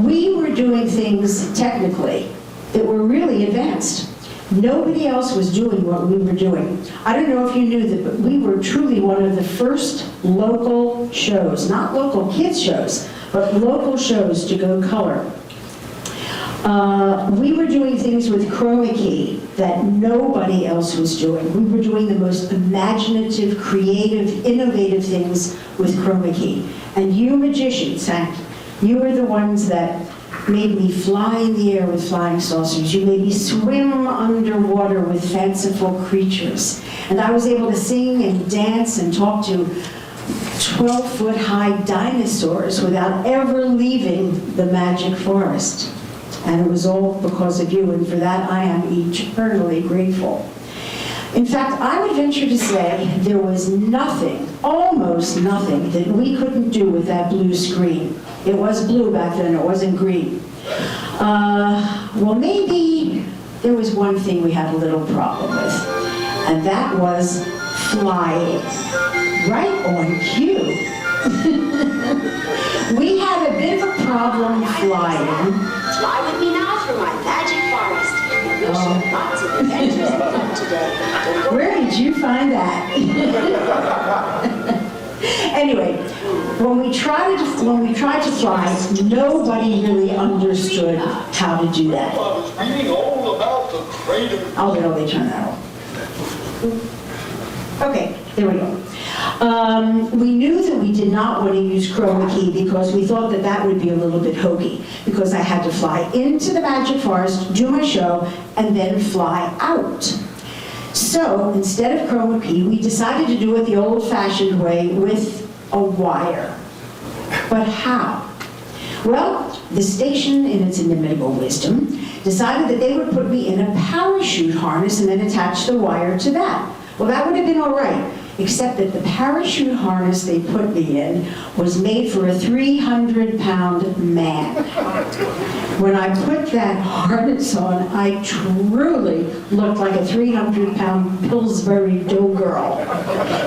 We were doing things technically that were really advanced. Nobody else was doing what we were doing. I don't know if you knew that, but we were truly one of the first local shows, not local kids shows, but local shows to go color. We were doing things with chroma key that nobody else was doing. We were doing the most imaginative, creative, innovative things with chroma key. And you magicians, you were the ones that made me fly in the air with flying saucers. You made me swim underwater with fanciful creatures. And I was able to sing and dance and talk to 12-foot-high dinosaurs without ever leaving the magic forest. And it was all because of you, and for that I am eternally grateful. In fact, I would venture to say there was nothing, almost nothing, that we couldn't do with that blue screen. It was blue back then, it wasn't green. Well, maybe there was one thing we had a little problem with, and that was flying. Right on cue. We had a bit of a problem flying. Fly with me now through my magic forest. We wish you lots of adventures with them today. Where did you find that? Anyway, when we tried to fly, nobody really understood how to do that. I was reading all about the crater. I'll wait till they turn that off. Okay, there we go. We knew that we did not want to use chroma key because we thought that that would be a little bit hokey, because I had to fly into the magic forest, do my show, and then fly out. So instead of chroma key, we decided to do it the old-fashioned way with a wire. But how? Well, the station, in its inimitable wisdom, decided that they would put me in a parachute harness and then attach the wire to that. Well, that would have been all right, except that the parachute harness they put me in was made for a 300-pound man. When I put that harness on, I truly looked like a 300-pound Pillsbury doughgirl.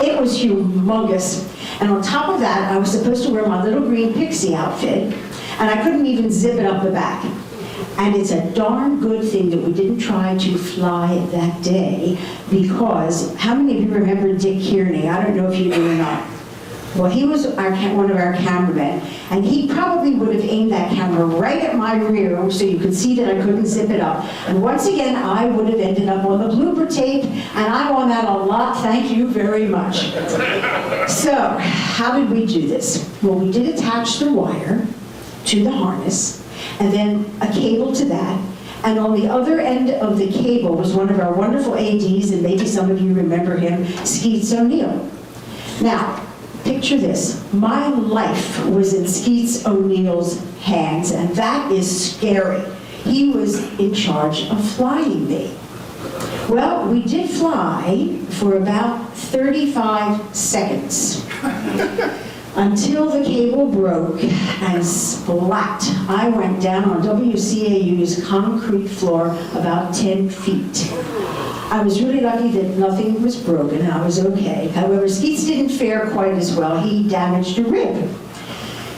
It was humongous. And on top of that, I was supposed to wear my little green pixie outfit, and I couldn't even zip it up the back. And it's a darn good thing that we didn't try to fly that day, because how many of you remember Dick Kearney? I don't know if you do or not. Well, he was one of our cameramen, and he probably would have aimed that camera right at my rear so you could see that I couldn't zip it up. And once again, I would have ended up on the blooper tape, and I'm on that a lot, thank you very much. So, how did we do this? Well, we did attach the wire to the harness, and then a cable to that, and on the other end of the cable was one of our wonderful ADs, and maybe some of you remember him, Skeets O'Neill. Now, picture this. My life was in Skeets O'Neill's hands, and that is scary. He was in charge of flying me. Well, we did fly for about 35 seconds. Until the cable broke and splat. I went down on WCAU's concrete floor about 10 feet. I was really lucky that nothing was broken. I was okay. However, Skeets didn't fare quite as well. He damaged a rib.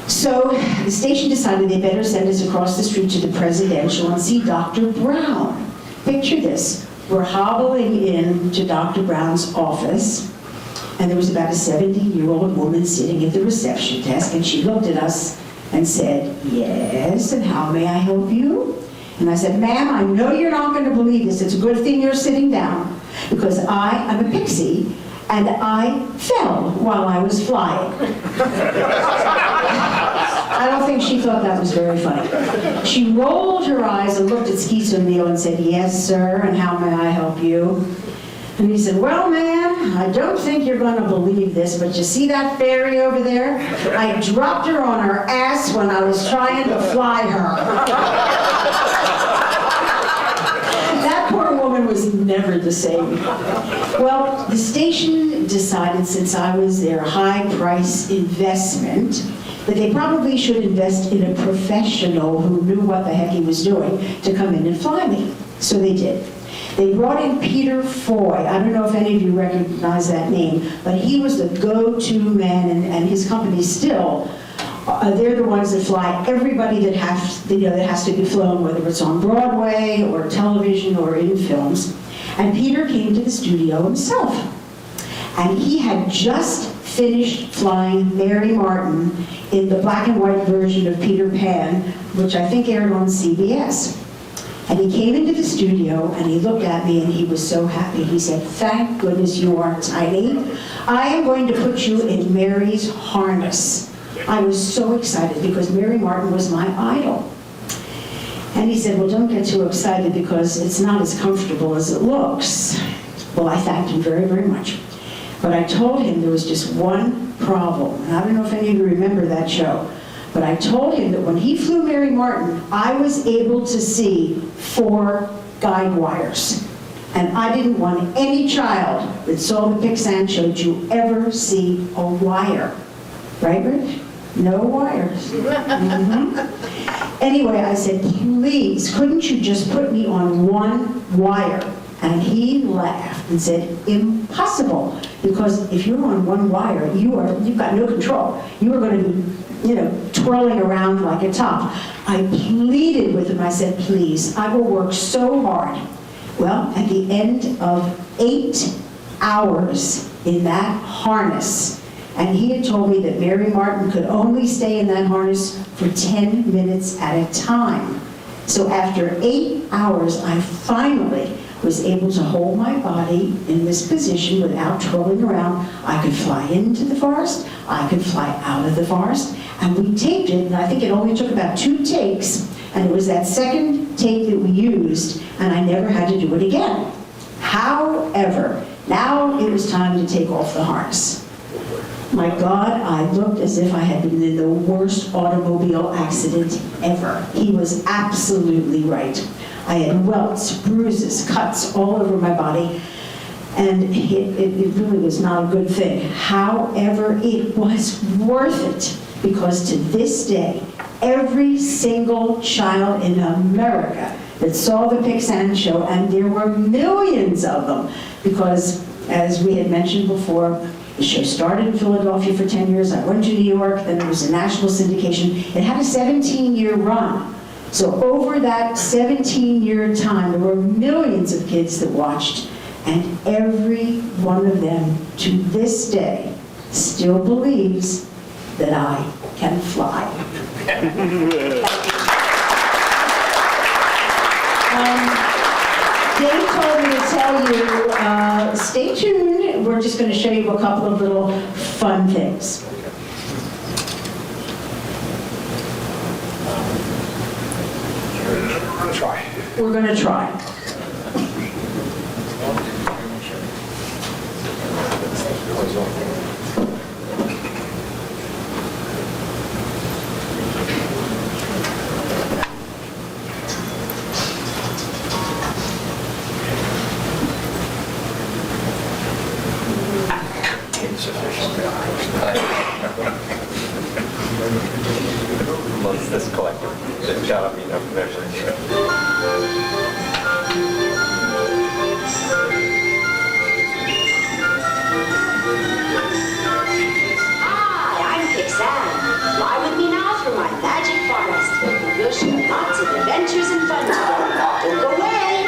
So the station decided they better send us across the street to the Presidential and see Dr. Brown. Picture this. We're hobbling in to Dr. Brown's office, and there was about a 70-year-old woman sitting at the reception desk, and she looked at us and said, "Yes, and how may I help you?" And I said, "Ma'am, I know you're not going to believe this. It's a good thing you're sitting down, because I am a pixie, and I fell while I was flying." I don't think she thought that was very funny. She rolled her eyes and looked at Skeets O'Neill and said, "Yes, sir, and how may I help you?" And he said, "Well, ma'am, I don't think you're going to believe this, but you see that fairy over there? I dropped her on her ass when I was trying to fly her." That poor woman was never the same. Well, the station decided, since I was their high-price investment, that they probably should invest in a professional who knew what the heck he was doing to come in and fly me. So they did. They brought in Peter Foy. I don't know if any of you recognize that name, but he was the go-to man, and his company still, they're the ones that fly everybody that has to be flown, whether it's on Broadway or television or in films. And Peter came to the studio himself. And he had just finished flying Mary Martin in the black and white version of Peter Pan, which I think aired on CBS. And he came into the studio and he looked at me and he was so happy. He said, "Thank goodness you aren't tiny. I am going to put you in Mary's harness." I was so excited because Mary Martin was my idol. And he said, "Well, don't get too excited because it's not as comfortable as it looks." Well, I thanked him very, very much. But I told him there was just one problem. And I don't know if any of you remember that show. But I told him that when he flew Mary Martin, I was able to see 4 guide wires. And I didn't want any child that saw the Pixanne show to ever see a wire. Right, Rich? No wires. Anyway, I said, "Please, couldn't you just put me on one wire?" And he laughed and said, "Impossible, because if you're on one wire, you've got no control. You are going to be, twirling around like a top." I pleaded with him. I said, "Please, I will work so hard." Well, at the end of 8 hours in that harness, and he had told me that Mary Martin could only stay in that harness for 10 minutes at a time. So after 8 hours, I finally was able to hold my body in this position without twirling around. I could fly into the forest, I could fly out of the forest, and we taped it, and I think it only took about 2 takes, and it was that second take that we used, and I never had to do it again. However, now it was time to take off the harness. My God, I looked as if I had been in the worst automobile accident ever. He was absolutely right. I had welts, bruises, cuts all over my body, and it really was not a good thing. However, it was worth it, because to this day, every single child in America that saw the Pixanne show, and there were millions of them, because as we had mentioned before, the show started in Philadelphia for 10 years. I went to New York, then it was a national syndication. It had a 17-year run. So over that 17-year time, there were millions of kids that watched, and every one of them, to this day, still believes that I can fly. Dave told me to tell you, stay tuned. We're just going to show you a couple of little fun things. We're going to try. This collective that shall not be enough measure. Hi, I'm Pixanne. Fly with me now through my magic forest. We'll share lots of adventures and fun together. Don't go away. I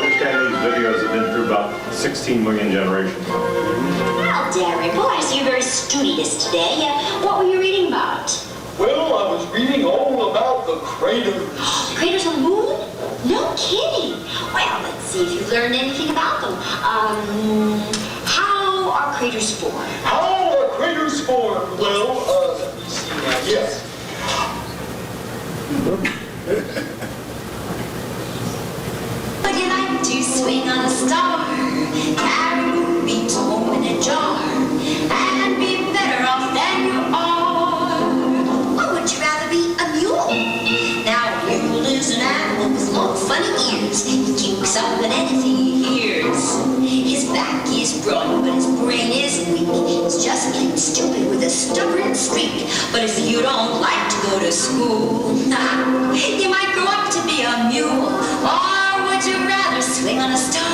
understand these videos have been through about 16 million generations. Well, Derek, well, I see you're very studious today. What were you reading about? Well, I was reading all about the craters. Craters on the moon? No kidding. Well, let's see if you've learned anything about them. How are craters formed? How are craters formed? Well, let me see now. Yes. Would you like to swing on a star? Carry a moonbeam home in a jar and be better off than you are? Or would you rather be a mule? Now, a mule is an animal with long, funny ears. He kicks up at anything he hears. His back is broad, but his brain is weak. He's just plain stupid with a stubborn streak. But if you don't like to go to school, you might grow up to be a mule. Or would you rather swing on a star?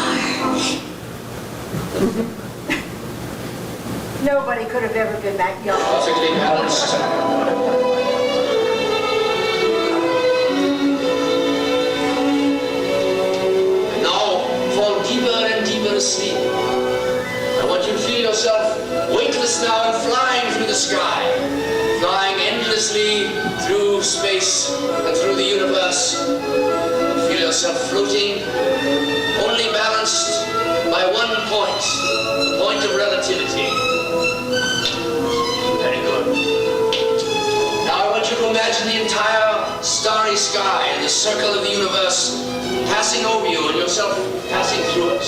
Nobody could have ever been that young. Perfectly balanced. And now, fall deeper and deeper asleep. I want you to feel yourself weightless now and flying through the sky. Flying endlessly through space and through the universe. Feel yourself circle of the universe passing over you and yourself passing through it.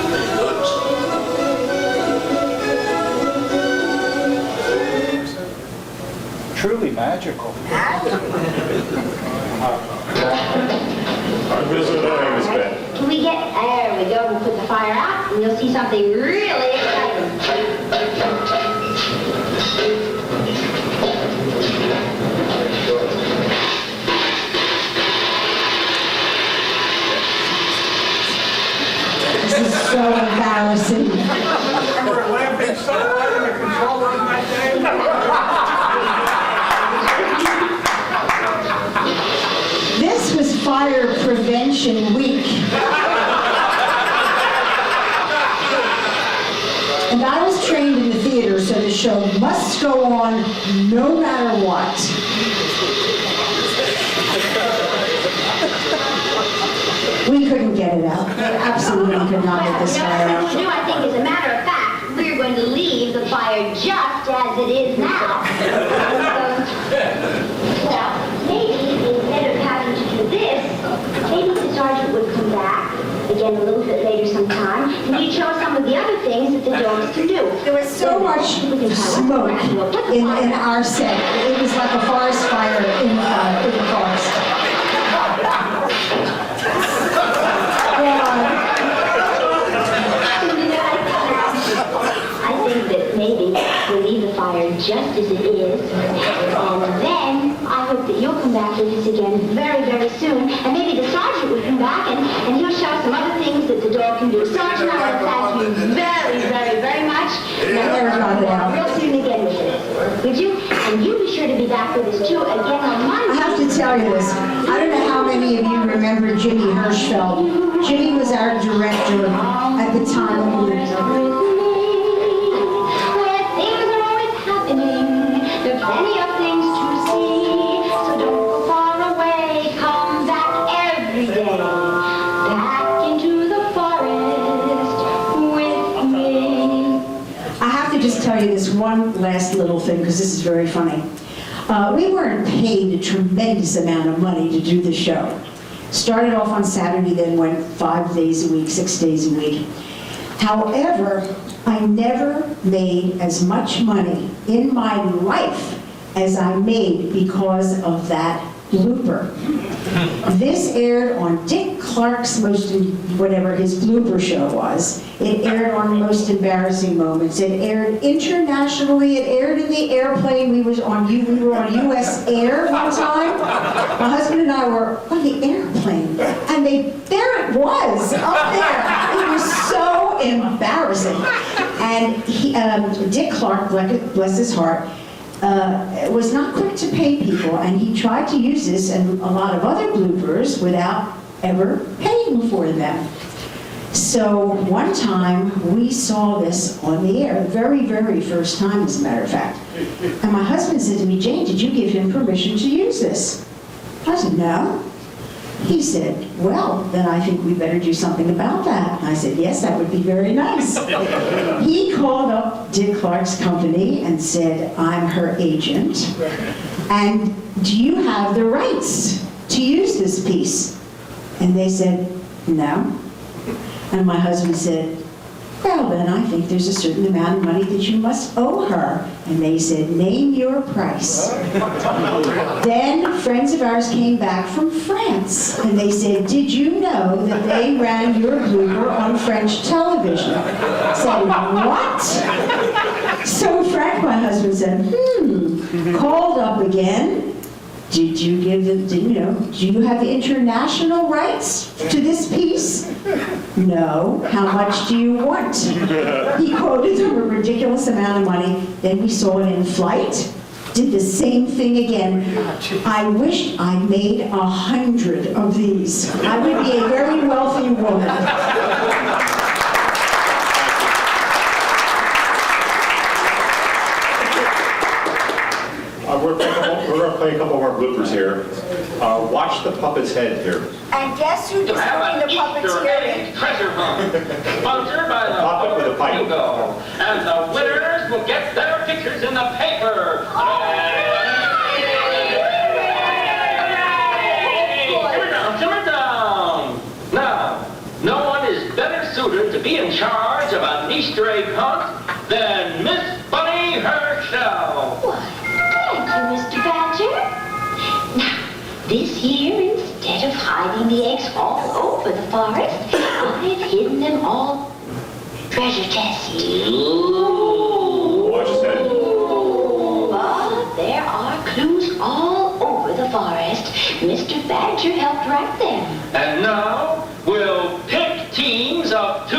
Very good. Truly magical. Our visitor is Ben. When we get, there we go, we'll put the fire out, and you'll see something really exciting. This is so embarrassing. Remember laughing so hard in the control room that day? This was Fire Prevention Week. And I was trained in the theater, so the show must go on no matter what. We couldn't get it out. We absolutely could not get this fire What out. to do, I think, as a matter of fact, we're going to leave the fire just as it is now. Well, maybe instead of having to do this, maybe the sergeant would come back again a little bit later sometime, and he'd show some of the other things that the dogs can do. There was so much smoke in our set. It was like a forest fire in the forest. I think that maybe we'll leave the fire just as it is, and then I hope that you'll come back with us again very, very soon, and maybe the sergeant will come back and he'll show some other things that the dog can do. Sergeant, I want to thank you very, very, very much. Real soon again with this. Would you? And you be sure to be back with us too again on Monday. I have to tell you this. I don't know how many of you remember Jimmy Hirschfeld. Jimmy was our director at the time. Where things are always happening, there are plenty of things to see, so don't go far away, come back every day, back into the forest with me. I have to just tell you this one last little thing, because this is very funny. We weren't paid a tremendous amount of money to do the show. Started off on Saturday, then went 5 days a week, 6 days a week. However, I never made as much money in my life as I made because of that blooper. This aired on Dick Clark's whatever his blooper show was. It aired on Most Embarrassing Moments. It aired internationally. It aired in the airplane. We were on US Air one time. My husband and I were on the airplane, and there it was up there. It was so embarrassing. And Dick Clark, bless his heart, was not quick to pay people, and he tried to use this and a lot of other bloopers without ever paying for them. So one time we saw this on the air, the very, very first time, as a matter of fact. And my husband said to me, "Jane, did you give him permission to use this?" I said, "No." He said, "Well, then I think we better do something about that." I said, "Yes, that would be very nice." He called up Dick Clark's company and said, "I'm her agent, and do you have the rights to use this piece?" And they said, "No." And my husband said, "Well, then I think there's a certain amount of money that you must owe her." And they said, "Name your price." Then friends of ours came back from France, and they said, "Did you know that they ran your blooper on French television?" I said, "What?" So Frank, my husband, said, called up again. "Did you give them, do you have the international rights to this piece?" "No." "How much do you want?" He quoted them a ridiculous amount of money. Then we saw it in flight, did the same thing again. I wished I made 100 of these. I would be a very wealthy woman. We're going to play a couple more bloopers here. Watch the puppet's head here. And guess who's doing the puppeteering? Treasure hunt, sponsored by the Puppet with a pipe. Hugo. And the winners will get their pictures in the paper. Simmer down. Now, no one is better suited to be in charge of an Easter egg hunt than Miss Bunny Herschel. Why, thank you, Mr. Badger. Now, this year, instead of hiding the eggs all over the forest, I've hidden them all treasure chesty. Watch his head. But there are clues all over the forest. Mr. Badger helped write them. And now, we'll pick teams of 2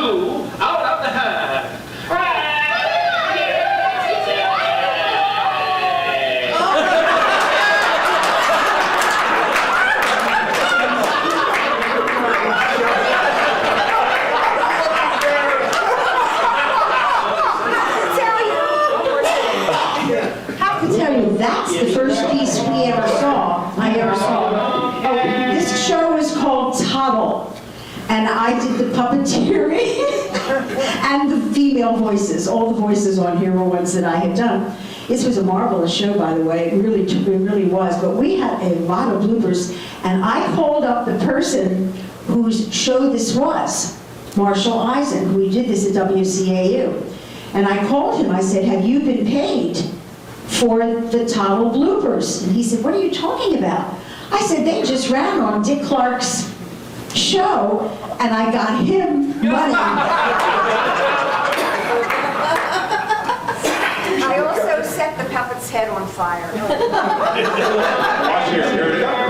out of the hat. That's the first piece I ever saw. Oh, this show is called Tuttle, and I did the puppeteering and the female voices. All the voices on here were ones that I had done. This was a marvelous show, by the way. It really was. But we had a lot of bloopers, and I called up the person whose show this was, Marshall Eisen, who did this at WCAU. And I called him. I said, "Have you been paid for the Tuttle bloopers?" And he said, "What are you talking about?" I said, "They just ran on Dick Clark's show, and I got him money." I also set the puppet's head on fire. Watch here. Here it is.